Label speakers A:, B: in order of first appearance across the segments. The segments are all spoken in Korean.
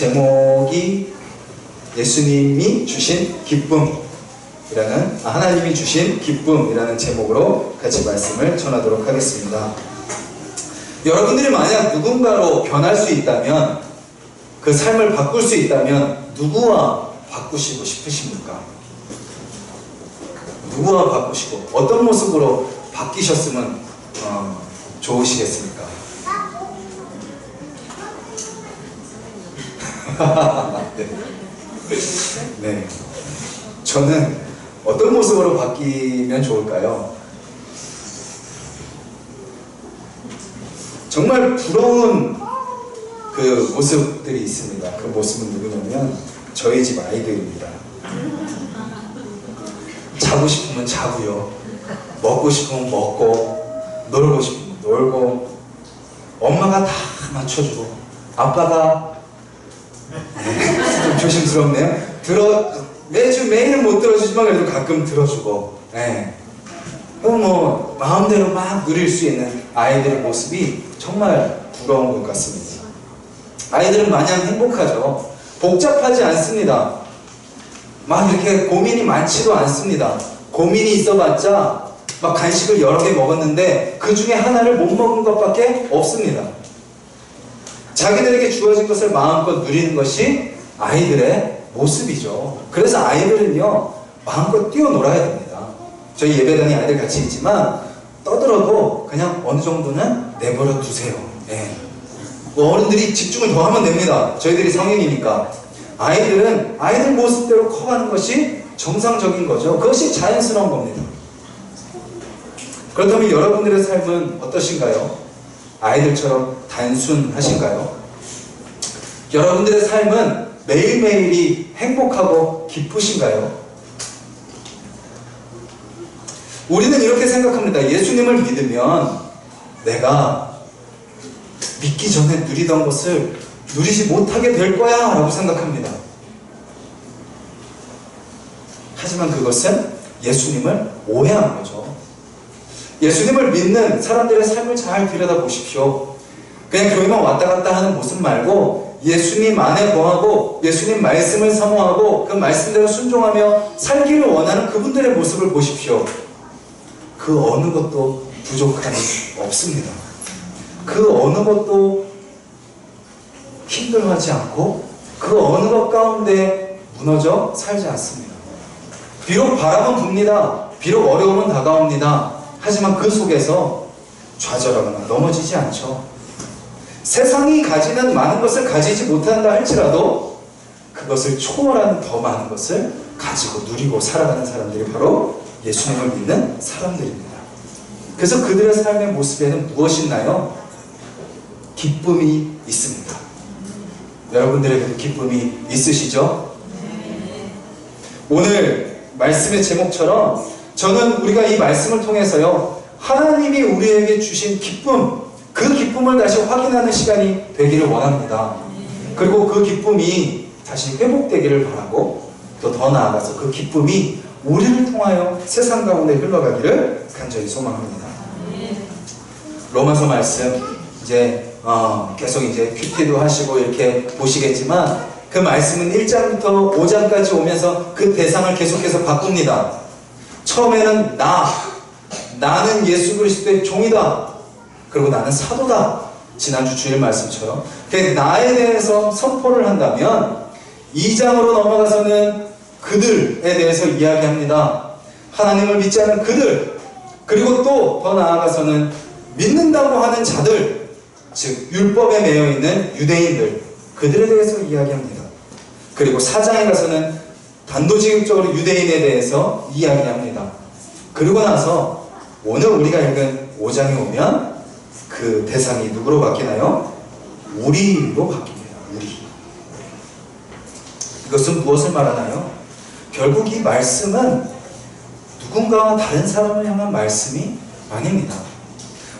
A: 제목이 예수님이 주신 기쁨이라는, 하나님이 주신 기쁨이라는 제목으로 같이 말씀을 전하도록 하겠습니다. 여러분들이 만약 누군가로 변할 수 있다면, 그 삶을 바꿀 수 있다면 누구와 바꾸시고 싶으십니까? 누구와 바꾸시고 어떤 모습으로 바뀌셨으면 좋으시겠습니까? 네. 네. 저는 어떤 모습으로 바뀌면 좋을까요? 정말 부러운 그 모습들이 있습니다. 그 모습은 누구냐면 저희 집 아이들입니다. 자고 싶으면 자고요, 먹고 싶으면 먹고, 놀고 싶으면 놀고, 엄마가 다 맞춰주고, 아빠가 좀 조심스럽네요. 매일은 못 들어주지만 그래도 가끔 들어주고, 네. 뭐 마음대로 막 누릴 수 있는 아이들의 모습이 정말 부러운 것 같습니다. 아이들은 마냥 행복하죠. 복잡하지 않습니다. 막 이렇게 고민이 많지도 않습니다. 고민이 있어봤자 막 간식을 여러 개 먹었는데 그 중에 하나를 못 먹은 것밖에 없습니다. 자기들에게 주어진 것을 마음껏 누리는 것이 아이들의 모습이죠. 그래서 아이들은요, 마음껏 뛰어놀아야 됩니다. 저희 예배당에 아이들 같이 있지만 떠들어도 그냥 어느 정도는 내버려 두세요. 예. 어른들이 집중을 더 하면 됩니다. 저희들이 성인이니까. 아이들은 아이들 모습대로 커가는 것이 정상적인 거죠. 그것이 자연스러운 겁니다. 그렇다면 여러분들의 삶은 어떠신가요? 아이들처럼 단순하신가요? 여러분들의 삶은 매일매일이 행복하고 기쁘신가요? 우리는 이렇게 생각합니다. 예수님을 믿으면 내가 믿기 전에 누리던 것을 누리지 못하게 될 거야 라고 생각합니다. 하지만 그것은 예수님을 오해한 거죠. 예수님을 믿는 사람들의 삶을 잘 들여다보십시오. 그냥 교회만 왔다 갔다 하는 모습 말고 예수님 안에 거하고 예수님 말씀을 사모하고 그 말씀대로 순종하며 살기를 원하는 그분들의 모습을 보십시오. 그 어느 것도 부족함이 없습니다. 그 어느 것도 힘들어하지 않고 그 어느 것 가운데 무너져 살지 않습니다. 비록 바람은 붑니다. 비록 어려움은 다가옵니다. 하지만 그 속에서 좌절하거나 넘어지지 않죠. 세상이 가지는 많은 것을 가지지 못한다 할지라도 그것을 초월하는 더 많은 것을 가지고 누리고 살아가는 사람들이 바로 예수님을 믿는 사람들입니다. 그래서 그들의 삶의 모습에는 무엇이 있나요? 기쁨이 있습니다. 여러분들에게도 기쁨이 있으시죠? 오늘 말씀의 제목처럼 저는 우리가 이 말씀을 통해서요, 하나님이 우리에게 주신 기쁨, 그 기쁨을 다시 확인하는 시간이 되기를 원합니다. 그리고 그 기쁨이 다시 회복되기를 바라고 또 더 나아가서 그 기쁨이 우리를 통하여 세상 가운데 흘러가기를 간절히 소망합니다. 로마서 말씀 이제 계속 이제 큐티도 하시고 이렇게 보시겠지만 그 말씀은 1장부터 5장까지 오면서 그 대상을 계속해서 바꿉니다. 처음에는 나는 예수 그리스도의 종이다. 그리고 나는 사도다. 지난주 주일 말씀처럼 그 나에 대해서 선포를 한다면 2장으로 넘어가서는 그들에 대해서 이야기합니다. 하나님을 믿지 않는 그들, 그리고 또 더 나아가서는 믿는다고 하는 자들, 즉 율법에 매여 있는 유대인들, 그들에 대해서 이야기합니다. 그리고 4장에 가서는 단도직입적으로 유대인에 대해서 이야기합니다. 그리고 나서 오늘 우리가 읽은 5장에 오면 그 대상이 누구로 바뀌나요? 우리로 바뀝니다. 우리. 이것은 무엇을 말하나요? 결국 이 말씀은 누군가와 다른 사람을 향한 말씀이 아닙니다.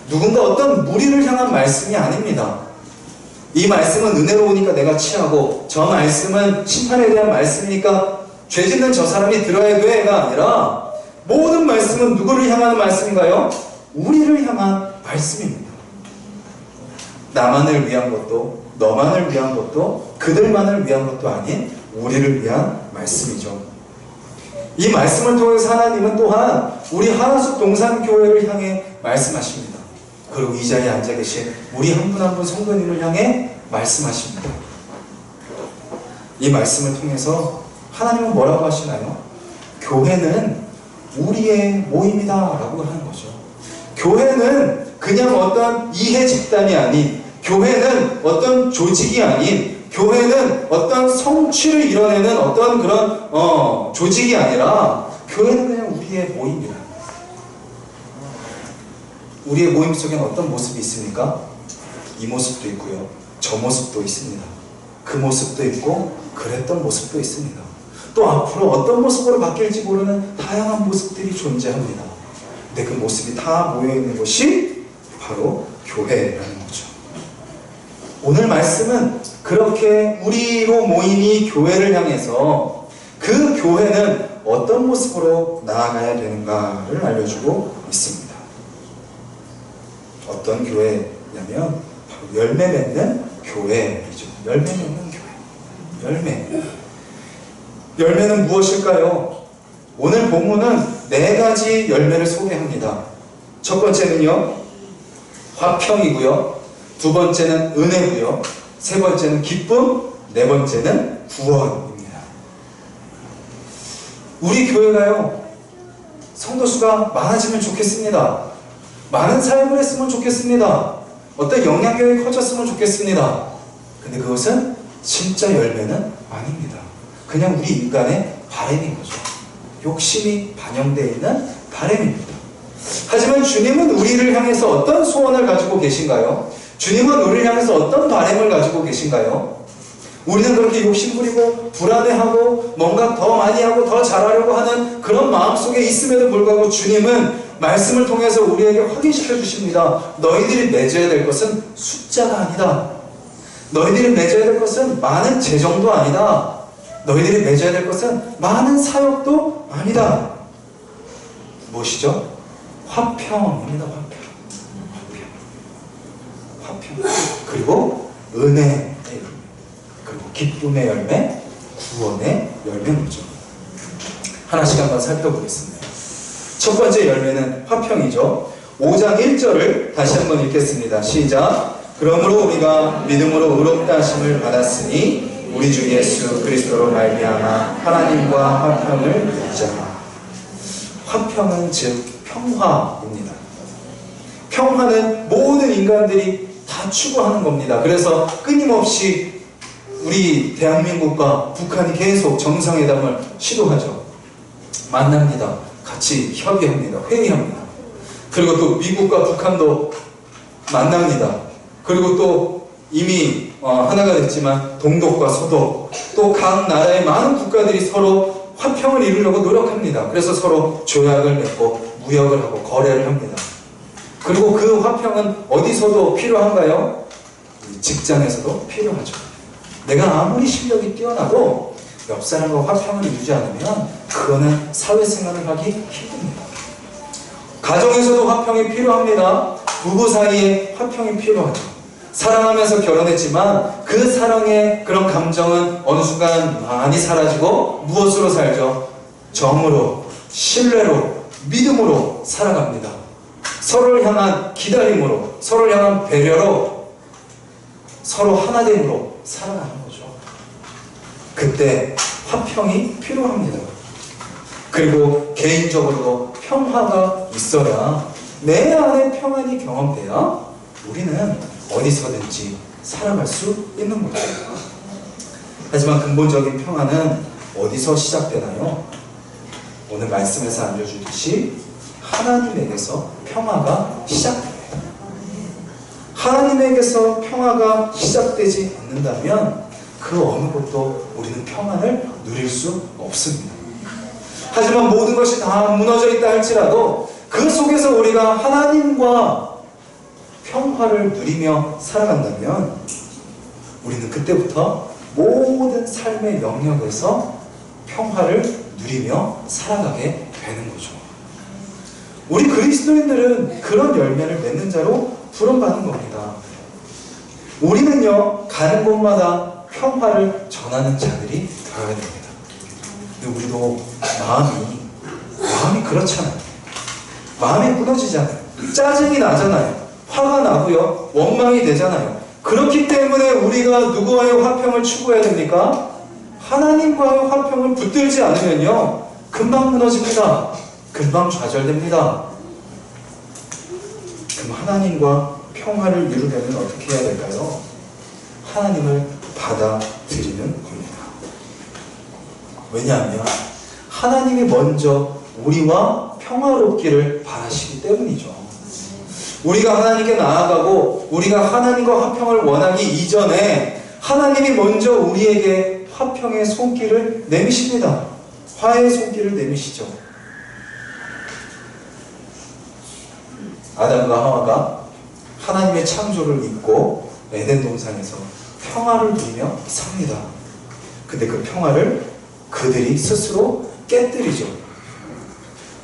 A: 누군가 어떤 무리를 향한 말씀이 아닙니다. 이 말씀은 은혜로우니까 내가 취하고 저 말씀은 심판에 대한 말씀이니까 죄 짓는 저 사람이 들어야 돼가 아니라 모든 말씀은 누구를 향하는 말씀인가요? 우리를 향한 말씀입니다. 나만을 위한 것도 너만을 위한 것도 그들만을 위한 것도 아닌 우리를 위한 말씀이죠. 이 말씀을 통해서 하나님은 또한 우리 하나숙 동산교회를 향해 말씀하십니다. 그리고 이 자리에 앉아 계신 우리 한 분 한 분 성도님을 향해 말씀하십니다. 이 말씀을 통해서 하나님은 뭐라고 하시나요? 교회는 우리의 모임이다 라고 하는 거죠. 교회는 그냥 어떤 이해 집단이 아닌, 교회는 어떤 조직이 아닌, 교회는 어떤 성취를 이뤄내는 어떤 그런 조직이 아니라 교회는 그냥 우리의 모임이다. 우리의 모임 속에는 어떤 모습이 있습니까? 이 모습도 있고요, 저 모습도 있습니다. 그 모습도 있고 그랬던 모습도 있습니다. 또 앞으로 어떤 모습으로 바뀔지 모르는 다양한 모습들이 존재합니다. 근데 그 모습이 다 모여있는 것이 바로 교회라는 거죠. 오늘 말씀은 그렇게 우리로 모인 이 교회를 향해서 그 교회는 어떤 모습으로 나아가야 되는가를 알려주고 있습니다. 어떤 교회냐면 바로 열매 맺는 교회이죠. 열매 맺는 교회. 열매는 무엇일까요? 오늘 본문은 4가지 열매를 소개합니다. 첫 번째는요, 화평이고요, 두 번째는 은혜고요, 세 번째는 기쁨, 네 번째는 구원입니다. 우리 교회가요, 성도수가 많아지면 좋겠습니다. 많은 사역을 했으면 좋겠습니다. 어떤 영향력이 커졌으면 좋겠습니다. 근데 그것은 진짜 열매는 아닙니다. 그냥 우리 인간의 바람인 거죠. 욕심이 반영되어 있는 바람입니다. 하지만 주님은 우리를 향해서 어떤 소원을 가지고 계신가요? 주님은 우리를 향해서 어떤 바람을 가지고 계신가요? 우리는 그렇게 욕심부리고 불안해하고 뭔가 더 많이 하고 더 잘하려고 하는 그런 마음속에 있음에도 불구하고 주님은 말씀을 통해서 우리에게 확인시켜 주십니다. 너희들이 맺어야 될 것은 숫자가 아니다. 너희들이 맺어야 될 것은 많은 재정도 아니다. 너희들이 맺어야 될 것은 많은 사역도 아니다. 무엇이죠? 화평입니다. 화평. 그리고 은혜의 열매, 그리고 기쁨의 열매, 구원의 열매는 거죠. 하나씩 한번 살펴보겠습니다. 첫 번째 열매는 화평이죠. 5장 1절을 다시 한번 읽겠습니다. 시작. 그러므로 우리가 믿음으로 의롭다 하심을 받았으니 우리 주 예수 그리스도로 말미암아 하나님과 화평을 누리자. 화평은 즉 평화입니다. 평화는 모든 인간들이 다 추구하는 겁니다. 그래서 끊임없이 우리 대한민국과 북한이 계속 정상회담을 시도하죠. 만납니다. 같이 협의합니다. 회의합니다. 그리고 또 미국과 북한도 만납니다. 그리고 또 이미 하나가 됐지만 동독과 서독, 또 각 나라의 많은 국가들이 서로 화평을 이루려고 노력합니다. 그래서 서로 조약을 맺고 무역을 하고 거래를 합니다. 그리고 그 화평은 어디서도 필요한가요? 직장에서도 필요하죠. 내가 아무리 실력이 뛰어나도 옆 사람과 화평을 이루지 않으면 그거는 사회생활을 하기 힘듭니다. 가정에서도 화평이 필요합니다. 부부 사이에 화평이 필요하죠. 사랑하면서 결혼했지만 그 사랑의 그런 감정은 어느 순간 많이 사라지고 무엇으로 살죠? 정으로, 신뢰로, 믿음으로 살아갑니다. 서로를 향한 기다림으로, 서로를 향한 배려로, 서로 하나됨으로 살아가는 거죠. 그때 화평이 필요합니다. 그리고 개인적으로도 평화가 있어야, 내 안에 평안이 경험돼야 우리는 어디서든지 살아갈 수 있는 거죠. 하지만 근본적인 평안은 어디서 시작되나요? 오늘 말씀에서 알려주듯이 하나님에게서 평화가 시작됩니다. 하나님에게서 평화가 시작되지 않는다면 그 어느 곳도 우리는 평안을 누릴 수 없습니다. 하지만 모든 것이 다 무너져 있다 할지라도 그 속에서 우리가 하나님과 평화를 누리며 살아간다면 우리는 그때부터 모든 삶의 영역에서 평화를 누리며 살아가게 되는 거죠. 우리 그리스도인들은 그런 열매를 맺는 자로 부름받은 겁니다. 우리는요, 가는 곳마다 평화를 전하는 자들이 되어야 됩니다. 근데 우리도 마음이 그렇잖아요. 마음이 무너지잖아요. 짜증이 나잖아요. 화가 나고요. 원망이 되잖아요. 그렇기 때문에 우리가 누구와의 화평을 추구해야 됩니까? 하나님과의 화평을 붙들지 않으면요, 금방 무너집니다. 금방 좌절됩니다. 그럼 하나님과 평화를 이루려면 어떻게 해야 될까요? 하나님을 받아들이는 겁니다. 왜냐하면 하나님이 먼저 우리와 평화롭기를 바라시기 때문이죠. 우리가 하나님께 나아가고 우리가 하나님과 화평을 원하기 이전에 하나님이 먼저 우리에게 화평의 손길을 내미십니다. 화해의 손길을 내미시죠. 아담과 하와가 하나님의 창조를 잊고 에덴 동산에서 평화를 누리며 삽니다. 근데 그 평화를 그들이 스스로 깨뜨리죠.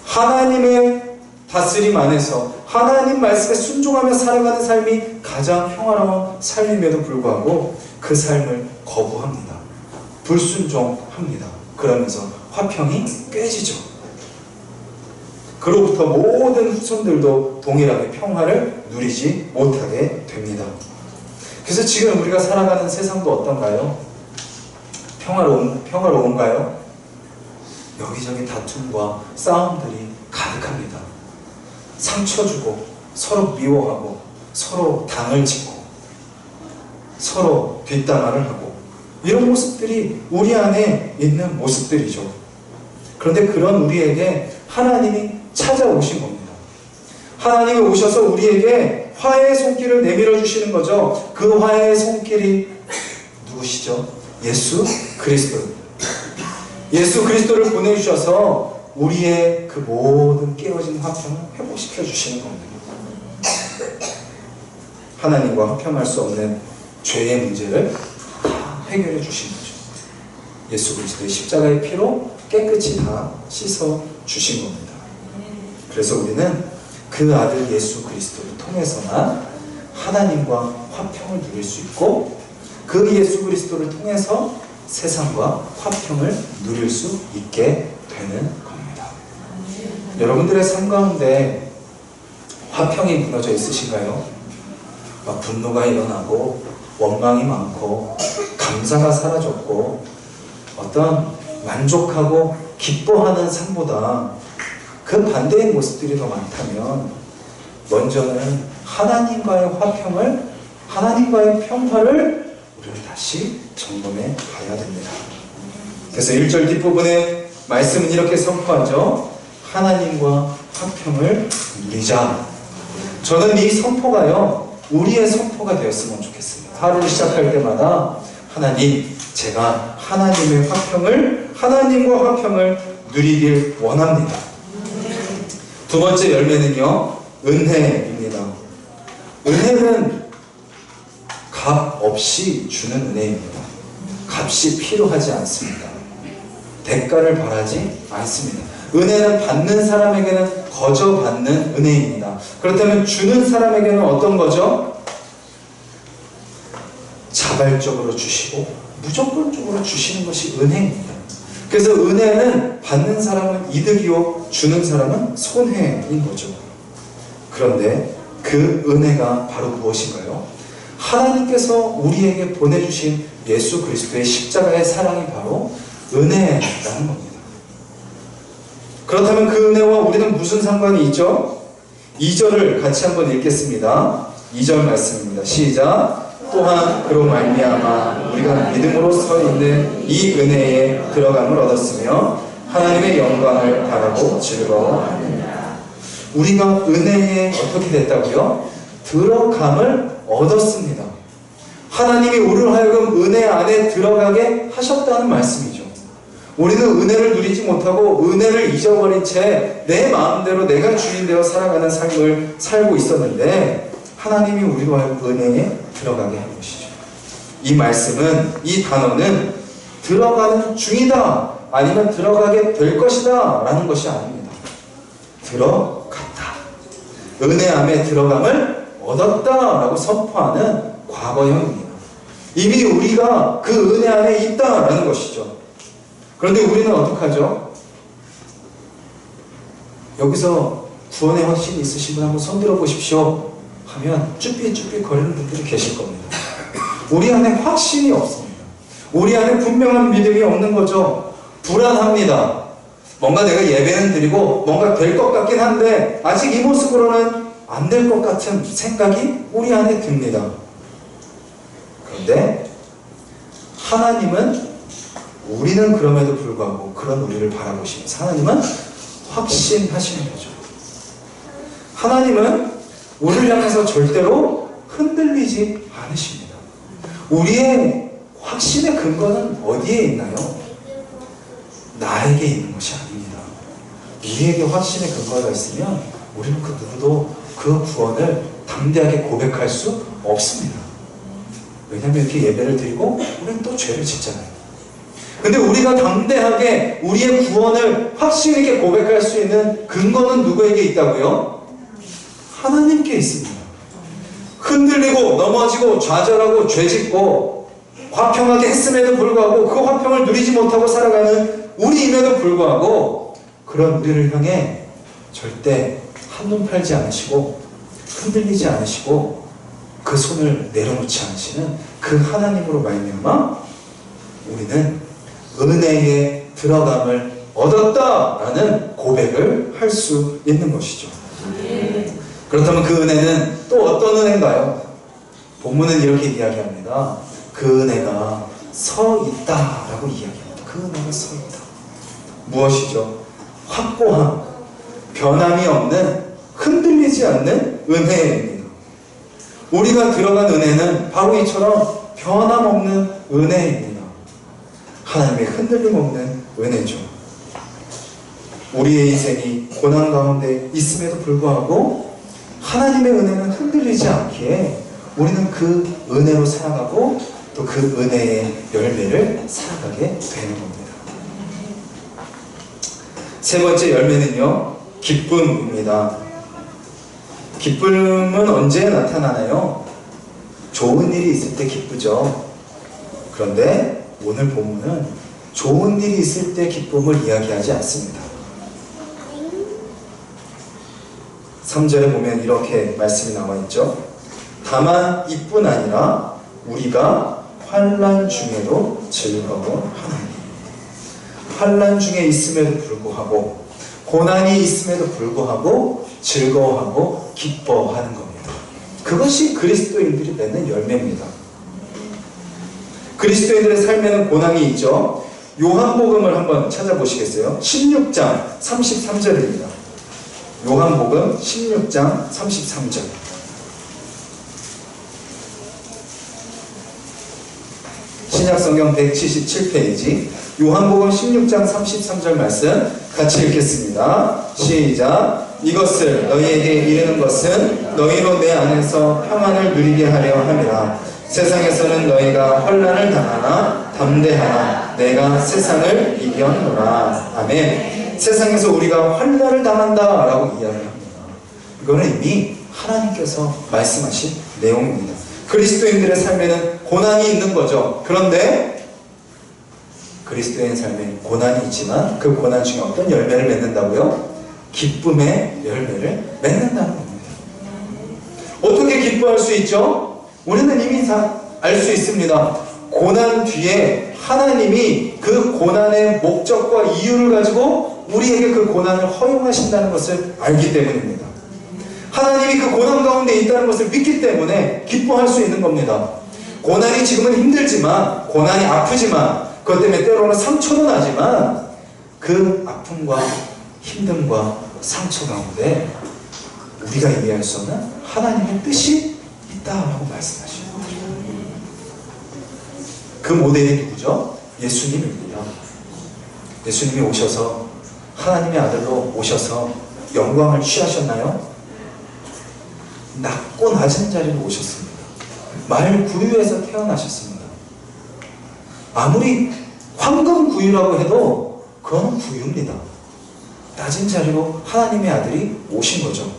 A: 하나님의 다스림 안에서 하나님 말씀에 순종하며 살아가는 삶이 가장 평화로운 삶임에도 불구하고 그 삶을 거부합니다. 불순종합니다. 그러면서 화평이 깨지죠. 그로부터 모든 후손들도 동일하게 평화를 누리지 못하게 됩니다. 그래서 지금 우리가 살아가는 세상도 어떤가요? 평화로운가요? 여기저기 다툼과 싸움들이 가득합니다. 상처 주고 서로 미워하고 서로 당을 짓고 서로 뒷담화를 하고 이런 모습들이 우리 안에 있는 모습들이죠. 그런데 그런 우리에게 하나님이 찾아오신 겁니다. 하나님이 오셔서 우리에게 화해의 손길을 내밀어 주시는 거죠. 그 화해의 손길이 누구시죠? 예수 그리스도입니다. 예수 그리스도를 보내주셔서 우리의 그 모든 깨어진 화평을 회복시켜 주시는 겁니다. 하나님과 화평할 수 없는 죄의 문제를 다 해결해 주신 거죠. 예수 그리스도의 십자가의 피로 깨끗이 다 씻어 주신 겁니다. 그래서 우리는 그 아들 예수 그리스도를 통해서만 하나님과 화평을 누릴 수 있고 그 예수 그리스도를 통해서 세상과 화평을 누릴 수 있게 되는 겁니다. 여러분들의 삶 가운데 화평이 무너져 있으신가요? 막 분노가 일어나고 원망이 많고 감사가 사라졌고 어떤 만족하고 기뻐하는 삶보다 그 반대의 모습들이 더 많다면 먼저는 하나님과의 화평을, 하나님과의 평화를 우리는 다시 점검해 봐야 됩니다. 그래서 1절 뒷부분에 말씀은 이렇게 선포하죠. 하나님과 화평을 누리자. 저는 이 선포가요, 우리의 선포가 되었으면 좋겠습니다. 하루를 시작할 때마다 하나님, 제가 하나님의 화평을, 하나님과 화평을 누리길 원합니다. 두 번째 열매는요, 은혜입니다. 은혜는 값 없이 주는 은혜입니다. 값이 필요하지 않습니다. 대가를 바라지 않습니다. 은혜는 받는 사람에게는 거저 받는 은혜입니다. 그렇다면 주는 사람에게는 어떤 거죠? 자발적으로 주시고 무조건적으로 주시는 것이 은혜입니다. 그래서 은혜는 받는 사람은 이득이요 주는 사람은 손해인 거죠. 그런데 그 은혜가 바로 무엇인가요? 하나님께서 우리에게 보내주신 예수 그리스도의 십자가의 사랑이 바로 은혜라는 겁니다. 그렇다면 그 은혜와 우리는 무슨 상관이 있죠? 2절을 같이 한번 읽겠습니다. 2절 말씀입니다. 시작. 또한 그로 말미암아 우리가 믿음으로 서 있는 이 은혜에 들어감을 얻었으며 하나님의 영광을 바라고 즐거워하느니라. 우리가 은혜에 어떻게 됐다고요? 들어감을 얻었습니다. 하나님이 우리를 하여금 은혜 안에 들어가게 하셨다는 말씀이죠. 우리는 은혜를 누리지 못하고 은혜를 잊어버린 채 내 마음대로 내가 주인 되어 살아가는 삶을 살고 있었는데 하나님이 우리로 하여금 은혜에 들어가게 한 것이죠. 이 말씀은, 이 단어는 들어가는 중이다 아니면 들어가게 될 것이다 라는 것이 아닙니다. 들어갔다. 은혜 안에 들어감을 얻었다 라고 선포하는 과거형입니다. 이미 우리가 그 은혜 안에 있다라는 것이죠. 그런데 우리는 어떡하죠? 여기서 구원의 확신이 있으신 분 한번 손 들어 보십시오 하면 쭈삣쭈삣 거리는 분들이 계실 겁니다. 우리 안에 확신이 없습니다. 우리 안에 분명한 믿음이 없는 거죠. 불안합니다. 뭔가 내가 예배는 드리고 뭔가 될 것 같긴 한데 아직 이 모습으로는 안 될 것 같은 생각이 우리 안에 듭니다. 그런데 하나님은, 우리는 그럼에도 불구하고 그런 우리를 바라보시면서 하나님은 확신하시는 거죠. 하나님은 우리를 향해서 절대로 흔들리지 않으십니다. 우리의 확신의 근거는 어디에 있나요? 나에게 있는 것이 아닙니다. 우리에게 확신의 근거가 있으면 우리는 그 누구도 그 구원을 담대하게 고백할 수 없습니다. 왜냐하면 이렇게 예배를 드리고 우리는 또 죄를 짓잖아요. 근데 우리가 담대하게 우리의 구원을 확신 있게 고백할 수 있는 근거는 누구에게 있다고요? 하나님께 있습니다. 흔들리고 넘어지고 좌절하고 죄짓고 화평하게 했음에도 불구하고 그 화평을 누리지 못하고 살아가는 우리임에도 불구하고 그런 우리를 향해 절대 한눈 팔지 않으시고 흔들리지 않으시고 그 손을 내려놓지 않으시는 그 하나님으로 말미암아 우리는 은혜에 들어감을 얻었다라는 고백을 할 수 있는 것이죠. 그렇다면 그 은혜는 또 어떤 은혜인가요? 본문은 이렇게 이야기합니다. 그 은혜가 서 있다라고 이야기합니다. 그 은혜가 서 있다. 무엇이죠? 확고한, 변함이 없는, 흔들리지 않는 은혜입니다. 우리가 들어간 은혜는 바로 이처럼 변함없는 은혜입니다. 하나님의 흔들림 없는 은혜죠. 우리의 인생이 고난 가운데 있음에도 불구하고 하나님의 은혜는 흔들리지 않기에 우리는 그 은혜로 살아가고 또 그 은혜의 열매를 살아가게 되는 겁니다. 세 번째 열매는요, 기쁨입니다. 기쁨은 언제 나타나나요? 좋은 일이 있을 때 기쁘죠. 그런데 오늘 본문은 좋은 일이 있을 때 기쁨을 이야기하지 않습니다. 3절에 보면 이렇게 말씀이 나와 있죠. 다만 이뿐 아니라 우리가 환난 중에도 즐거워하나니. 환난 중에 있음에도 불구하고 고난이 있음에도 불구하고 즐거워하고 기뻐하는 겁니다. 그것이 그리스도인들이 맺는 열매입니다. 그리스도인들의 삶에는 고난이 있죠. 요한복음을 한번 찾아보시겠어요? 16장 33절입니다. 요한복음 16장 33절. 신약성경 177페이지 요한복음 16장 33절 말씀 같이 읽겠습니다. 시작. 이것을 너희에게 이르는 것은 너희로 내 안에서 평안을 누리게 하려 함이라. 세상에서는 너희가 환난을 당하나 담대하라. 내가 세상을 이겼노라. 아멘. 세상에서 우리가 환난을 당한다 라고 이야기합니다. 이거는 이미 하나님께서 말씀하신 내용입니다. 그리스도인들의 삶에는 고난이 있는 거죠. 그런데 그리스도인 삶에 고난이 있지만 그 고난 중에 어떤 열매를 맺는다고요? 기쁨의 열매를 맺는다는 겁니다. 어떻게 기뻐할 수 있죠? 우리는 이미 다 알 수 있습니다. 고난 뒤에 하나님이 그 고난의 목적과 이유를 가지고 우리에게 그 고난을 허용하신다는 것을 알기 때문입니다. 하나님이 그 고난 가운데 있다는 것을 믿기 때문에 기뻐할 수 있는 겁니다. 고난이 지금은 힘들지만, 고난이 아프지만, 그것 때문에 때로는 상처도 나지만 그 아픔과 힘듦과 상처 가운데 우리가 이해할 수 없는 하나님의 뜻이 있다라고 말씀하십니다. 그 모델이 누구죠? 예수님입니다. 예수님이 오셔서 하나님의 아들로 오셔서 영광을 취하셨나요? 낮고 낮은 자리로 오셨습니다. 말 구유에서 태어나셨습니다. 아무리 황금 구유라고 해도 그건 구유입니다. 낮은 자리로 하나님의 아들이 오신 거죠.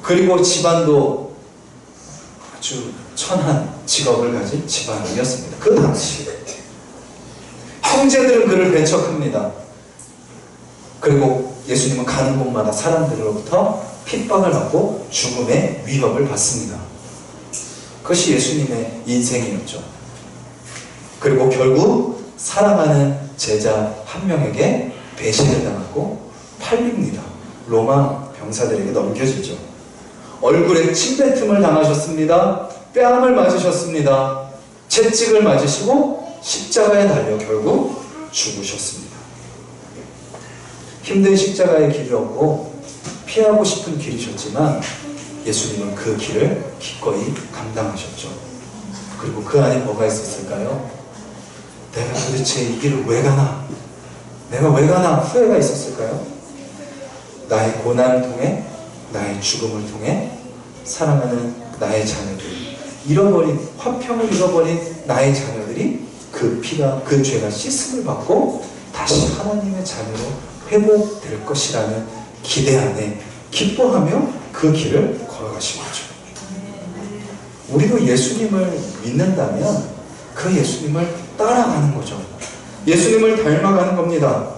A: 그리고 집안도 아주 천한 직업을 가진 집안이었습니다. 그 당시 형제들은 그를 배척합니다. 그리고 예수님은 가는 곳마다 사람들로부터 핍박을 받고 죽음의 위협을 받습니다. 그것이 예수님의 인생이었죠. 그리고 결국 사랑하는 제자 한 명에게 배신을 당하고 팔립니다. 로마 병사들에게 넘겨지죠. 얼굴에 침뱉음을 당하셨습니다. 뺨을 맞으셨습니다. 채찍을 맞으시고 십자가에 달려 결국 죽으셨습니다. 힘든 십자가의 길이었고 피하고 싶은 길이셨지만 예수님은 그 길을 기꺼이 감당하셨죠. 그리고 그 안에 뭐가 있었을까요? 내가 도대체 이 길을 왜 가나? 내가 왜 가나? 후회가 있었을까요? 나의 고난을 통해, 나의 죽음을 통해 사랑하는 나의 자녀들이 화평을 잃어버린 나의 자녀들이 그 피가, 그 죄가 씻음을 받고 다시 하나님의 자녀로 회복될 것이라는 기대 안에 기뻐하며 그 길을 걸어가신 거죠. 우리도 예수님을 믿는다면 그 예수님을 따라가는 거죠. 예수님을 닮아가는 겁니다.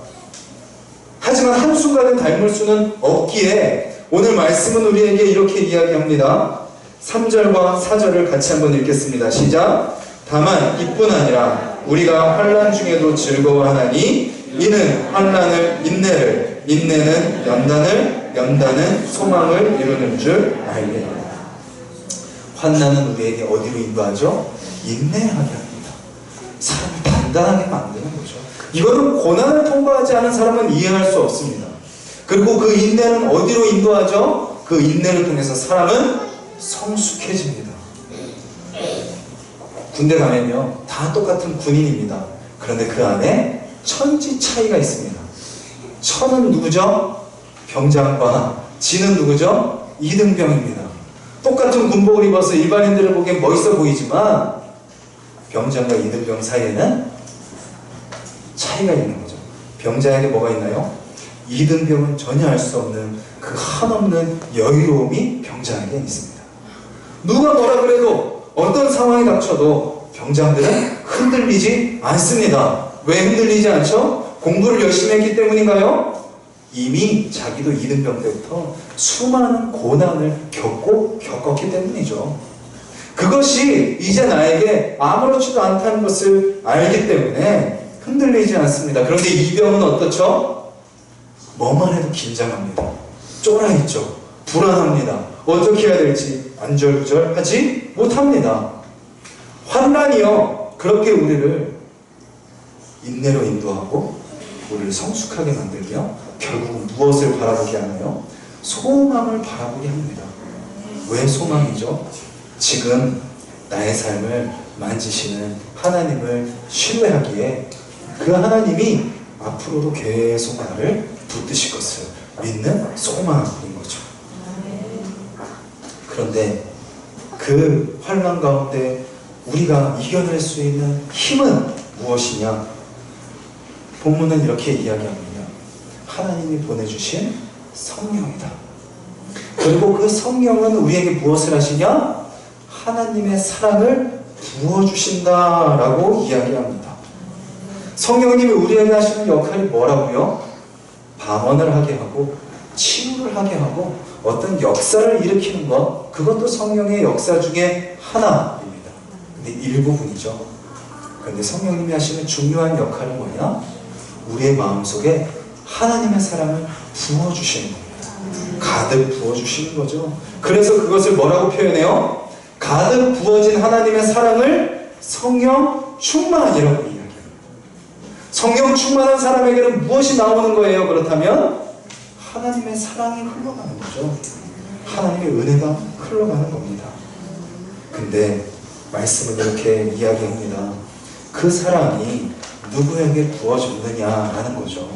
A: 하지만 한순간에 닮을 수는 없기에 오늘 말씀은 우리에게 이렇게 이야기합니다. 3절과 4절을 같이 한번 읽겠습니다. 시작. 다만 이뿐 아니라 우리가 환난 중에도 즐거워하나니 이는 환난을 인내를, 인내는 연단을, 연단은 소망을 이루는 줄 알게. 환난은 우리에게 어디로 인도하죠? 인내하게 합니다. 사람을 단단하게 만드는 거죠. 이거는 고난을 통과하지 않은 사람은 이해할 수 없습니다. 그리고 그 인내는 어디로 인도하죠? 그 인내를 통해서 사람은 성숙해집니다. 군대 가면요, 다 똑같은 군인입니다. 그런데 그 안에 천지 차이가 있습니다. 천은 누구죠? 병장과 지는 누구죠? 이등병입니다. 똑같은 군복을 입어서 일반인들을 보기엔 멋있어 보이지만 병장과 이등병 사이에는 차이가 있는 거죠. 병장에게 뭐가 있나요? 이등병은 전혀 알 수 없는 그 한없는 여유로움이 병장에게 있습니다. 누가 뭐라 그래도 어떤 상황이 닥쳐도 병장들은 흔들리지 않습니다. 왜 흔들리지 않죠? 공부를 열심히 했기 때문인가요? 이미 자기도 이등병 때부터 수많은 고난을 겪었기 때문이죠. 그것이 이제 나에게 아무렇지도 않다는 것을 알기 때문에 흔들리지 않습니다. 그런데 이병은 어떻죠? 뭐만 해도 긴장합니다. 쫄아있죠. 불안합니다. 어떻게 해야 될지 안절부절하지 못합니다. 환난이요, 그렇게 우리를 인내로 인도하고 우리를 성숙하게 만들며 결국은 무엇을 바라보게 하나요? 소망을 바라보게 합니다. 왜 소망이죠? 지금 나의 삶을 만지시는 하나님을 신뢰하기에 그 하나님이 앞으로도 계속 나를 붙드실 것을 믿는 소망인 거죠. 그런데 그 환난 가운데 우리가 이겨낼 수 있는 힘은 무엇이냐? 본문은 이렇게 이야기합니다. 하나님이 보내주신 성령이다. 그리고 그 성령은 우리에게 무엇을 하시냐? 하나님의 사랑을 부어주신다라고 이야기합니다. 성령님이 우리에게 하시는 역할이 뭐라고요? 방언을 하게 하고 치유를 하게 하고 어떤 역사를 일으키는 것, 그것도 성령의 역사 중에 하나입니다. 근데 일부분이죠. 그런데 성령님이 하시는 중요한 역할은 뭐냐? 우리의 마음속에 하나님의 사랑을 부어주시는 겁니다. 가득 부어주시는 거죠. 그래서 그것을 뭐라고 표현해요? 가득 부어진 하나님의 사랑을 성령 충만이라고 이야기합니다. 성령 충만한 사람에게는 무엇이 나오는 거예요? 그렇다면 하나님의 사랑이 흘러가는 거죠. 하나님의 은혜가 흘러가는 겁니다. 근데 말씀은 이렇게 이야기합니다. 그 사랑이 누구에게 부어졌느냐라는 거죠.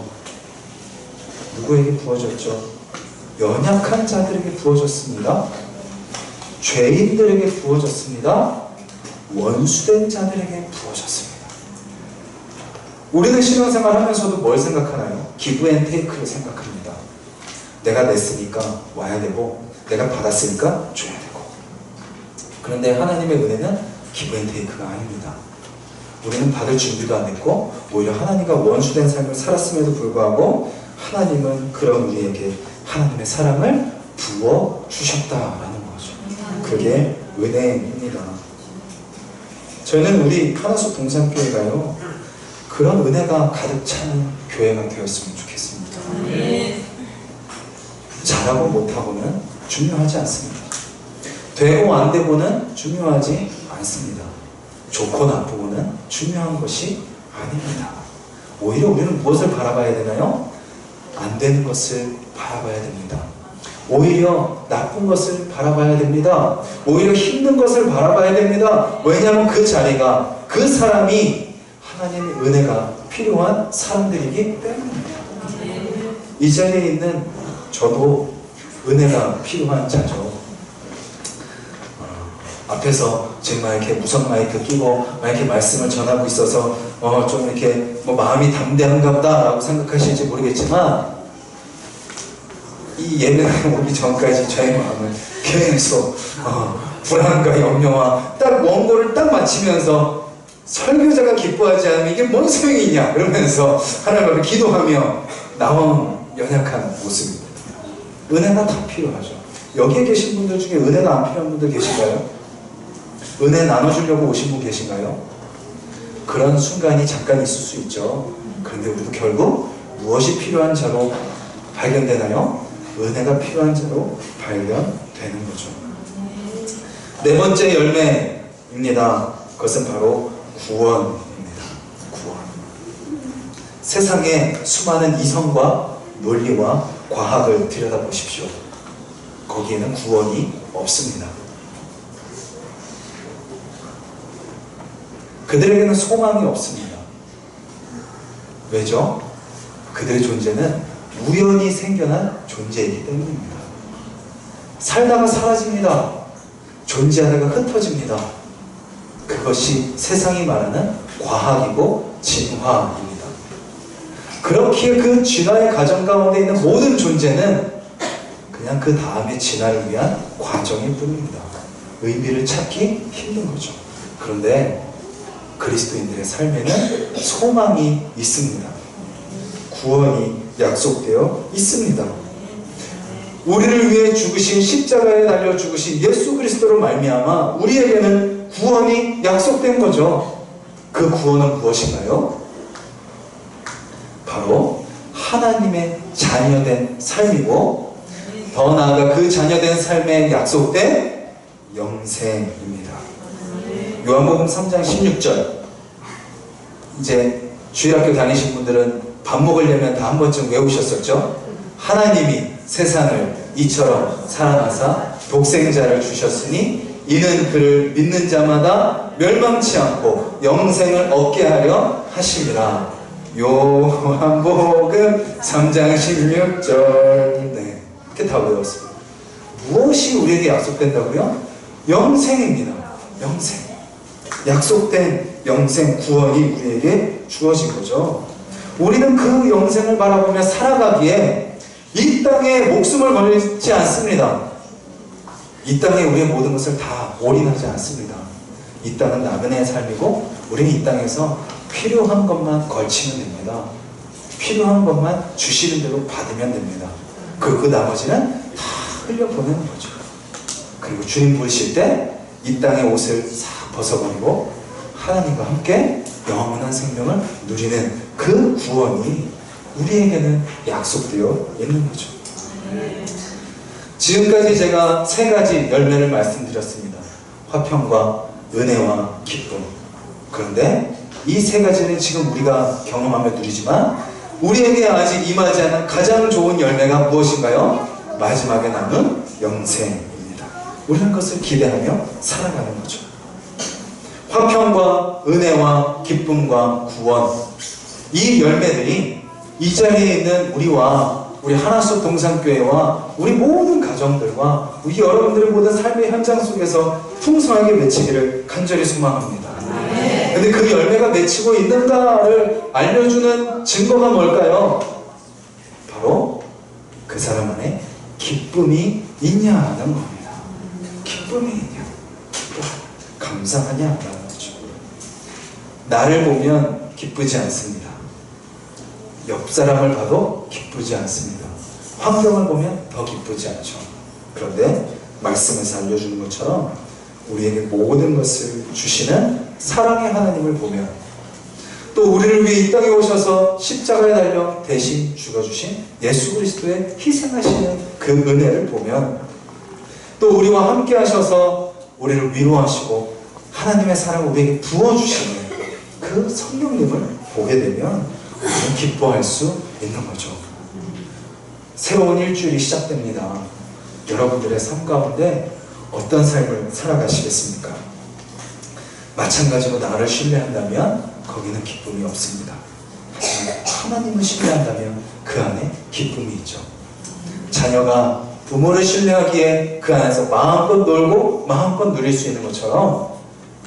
A: 누구에게 부어졌죠? 연약한 자들에게 부어졌습니다. 죄인들에게 부어졌습니다. 원수된 자들에게 부어졌습니다. 우리는 신앙생활 하면서도 뭘 생각하나요? 기브 앤 테이크를 생각합니다. 내가 냈으니까 와야 되고 내가 받았으니까 줘야 되고. 그런데 하나님의 은혜는 기브앤테이크가 아닙니다. 우리는 받을 준비도 안 했고 오히려 하나님과 원수된 삶을 살았음에도 불구하고 하나님은 그런 우리에게 하나님의 사랑을 부어주셨다라는 거죠. 그게 은혜입니다. 저희는 우리 하나수 동산교회가요, 그런 은혜가 가득 차는 교회가 되었으면 좋겠습니다. 잘하고 못하고는 중요하지 않습니다. 되고 안 되고는 중요하지 않습니다. 좋고 나쁘고는 중요한 것이 아닙니다. 오히려 우리는 무엇을 바라봐야 되나요? 안 되는 것을 바라봐야 됩니다. 오히려 나쁜 것을 바라봐야 됩니다. 오히려 힘든 것을 바라봐야 됩니다. 왜냐하면 그 자리가, 그 사람이 하나님의 은혜가 필요한 사람들이기 때문입니다. 이 자리에 있는 저도 은혜가 필요한 자죠. 앞에서 지금 막 이렇게 무선 마이크 끼고 막 이렇게 말씀을 전하고 있어서 좀 이렇게 뭐 마음이 담대한가 보다 라고 생각하실지 모르겠지만, 이 예배가 오기 전까지 저의 마음은 계속 불안과 염려와 딱 원고를 딱 마치면서 설교자가 기뻐하지 않으면 이게 뭔 소용이 있냐 그러면서 하나님 앞에 기도하며 나온 연약한 모습입니다. 은혜가 다 필요하죠. 여기에 계신 분들 중에 은혜가 안 필요한 분들 계신가요? 은혜 나눠주려고 오신 분 계신가요? 그런 순간이 잠깐 있을 수 있죠. 그런데 우리도 결국 무엇이 필요한 자로 발견되나요? 은혜가 필요한 자로 발견되는 거죠. 네 번째 열매입니다. 그것은 바로 구원입니다. 구원. 세상의 수많은 이성과 논리와 과학을 들여다보십시오. 거기에는 구원이 없습니다. 그들에게는 소망이 없습니다. 왜죠? 그들의 존재는 우연히 생겨난 존재이기 때문입니다. 살다가 사라집니다. 존재하다가 흩어집니다. 그것이 세상이 말하는 과학이고 진화입니다. 그렇기에 그 진화의 과정 가운데 있는 모든 존재는 그냥 그 다음의 진화를 위한 과정일 뿐입니다. 의미를 찾기 힘든 거죠. 그런데 그리스도인들의 삶에는 소망이 있습니다. 구원이 약속되어 있습니다. 우리를 위해 죽으신, 십자가에 달려 죽으신 예수 그리스도로 말미암아 우리에게는 구원이 약속된 거죠. 그 구원은 무엇인가요? 바로 하나님의 자녀된 삶이고, 더 나아가 그 자녀된 삶에 약속된 영생입니다. 요한복음 3장 16절. 이제 주일학교 다니신 분들은 밥 먹으려면 다 한 번쯤 외우셨었죠? 하나님이 세상을 이처럼 사랑하사 독생자를 주셨으니 이는 그를 믿는 자마다 멸망치 않고 영생을 얻게 하려 하심이라. 요한복음 3장 16절. 네, 이렇게 다 외웠습니다. 무엇이 우리에게 약속된다고요? 영생입니다. 영생. 약속된 영생, 구원이 우리에게 주어진 거죠. 우리는 그 영생을 바라보며 살아가기에 이 땅에 목숨을 걸지 않습니다. 이 땅에 우리의 모든 것을 다 올인하지 않습니다. 이 땅은 나그네의 삶이고 우리는 이 땅에서 필요한 것만 걸치면 됩니다. 필요한 것만 주시는 대로 받으면 됩니다. 그 나머지는 다 흘려보내는 거죠. 그리고 주님 부르실 때 이 땅의 옷을 싹 벗어버리고 하나님과 함께 영원한 생명을 누리는 그 구원이 우리에게는 약속되어 있는 거죠. 지금까지 제가 세 가지 열매를 말씀드렸습니다. 화평과 은혜와 기쁨. 그런데 이 세 가지는 지금 우리가 경험하며 누리지만 우리에게 아직 임하지 않은 가장 좋은 열매가 무엇인가요? 마지막에 남은 영생입니다. 우리는 그것을 기대하며 살아가는 거죠. 화평과 은혜와 기쁨과 구원, 이 열매들이 이 자리에 있는 우리와 우리 하나수 동산교회와 우리 모든 가정들과 우리 여러분들의 모든 삶의 현장 속에서 풍성하게 맺히기를 간절히 소망합니다. 근데 그 열매가 맺히고 있는가를 알려주는 증거가 뭘까요? 바로 그 사람 안에 기쁨이 있냐는 겁니다. 기쁨이 있냐. 감사하냐? 라는 거죠. 나를 보면 기쁘지 않습니다. 옆 사람을 봐도 기쁘지 않습니다. 환경을 보면 더 기쁘지 않죠. 그런데 말씀에서 알려주는 것처럼 우리에게 모든 것을 주시는 사랑의 하나님을 보면, 또 우리를 위해 이 땅에 오셔서 십자가에 달려 대신 죽어주신 예수 그리스도의 희생하시는 그 은혜를 보면, 또 우리와 함께 하셔서 우리를 위로하시고 하나님의 사랑을 우리에게 부어주시는 그 성령님을 보게 되면 우리는 기뻐할 수 있는 거죠. 새로운 일주일이 시작됩니다. 여러분들의 삶 가운데 어떤 삶을 살아가시겠습니까? 마찬가지로 나를 신뢰한다면 거기는 기쁨이 없습니다. 하지만 하나님을 신뢰한다면 그 안에 기쁨이 있죠. 자녀가 부모를 신뢰하기에 그 안에서 마음껏 놀고 마음껏 누릴 수 있는 것처럼,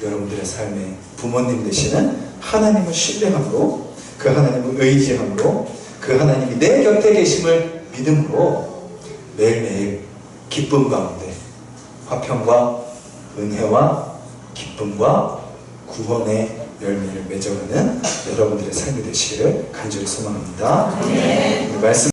A: 여러분들의 삶에 부모님 되시는 하나님을 신뢰함으로, 그 하나님을 의지함으로, 그 하나님이 내 곁에 계심을 믿음으로 매일매일 기쁨 가운데 화평과 은혜와 기쁨과 구원의 열매를 맺어가는 여러분들의 삶이 되시기를 간절히 소망합니다. 네. 말씀